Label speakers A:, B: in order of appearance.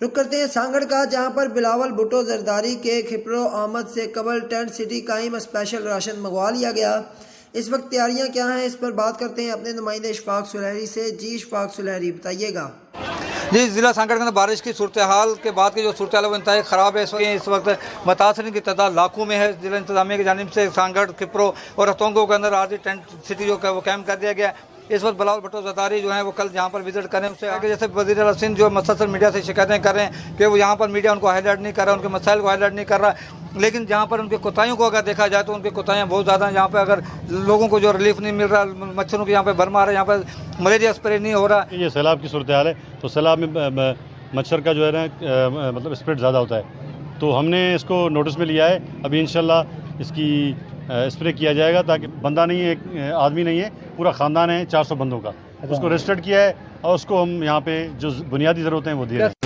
A: रुक करते हैं सांगड़ का, जहां पर बिलावल भुट्टो जरदारी के खिपरो आमद से कबल टेंट सिटी कायम स्पेशल राशन मंगवा लिया गया। इस वक्त तैयारियां क्या हैं, इस पर बात करते हैं अपने नुमाइंदे इशफाक सुलहरी से। जी इशफाक सुलहरी, बताइएगा।
B: जी, ज़िला सांगड़ के अंदर बारिश की सूरत हाल के बाद की जो सूरत हाल है वो इंतहाई ख़राब है। इस वक्त मुतासरीन की तादाद लाखों में है। जिला इंतजामिया की जानिब से सांगड़, खिपरो और हतोंगो के अंदर आर्जी टेंट सिटी जो है वो कैम्प कर दिया गया। इस वक्त बिलावल भुट्टो जरदारी जो है वो कल यहाँ पर विजिट करें। उससे आगे जैसे वज़ीर आला सिंध जो मसलसल मीडिया से शिकायतें कर रहे हैं कि वो यहाँ पर मीडिया उनको हाईलाइट नहीं कर रहा, उनके मसाइल को हाईलाइट नहीं कर रहा। लेकिन जहाँ पर उनकी कोताहियों को अगर देखा जाए तो उनकी कोताहियाँ बहुत ज़्यादा हैं। यहाँ पर अगर लोगों को जो रिलीफ नहीं मिल रहा, मच्छरों की यहाँ पर भरमार है, यहाँ पर मलेरिया स्प्रे नहीं हो रहा।
C: ये सैलाब की सूरत हाल है, तो सैलाब में मच्छर का जो है ना मतलब स्प्रेड ज़्यादा होता है, तो हमने इसको नोटिस में लिया है। अभी इंशाल्लाह इसकी स्प्रे किया जाएगा, ताकि बंदा नहीं है, एक आदमी नहीं है, पूरा ख़ानदान है 400 बंदों का, उसको रजिस्टर्ड किया है और उसको हम यहाँ पे जो बुनियादी ज़रूरतें हैं वो दे रहे हैं।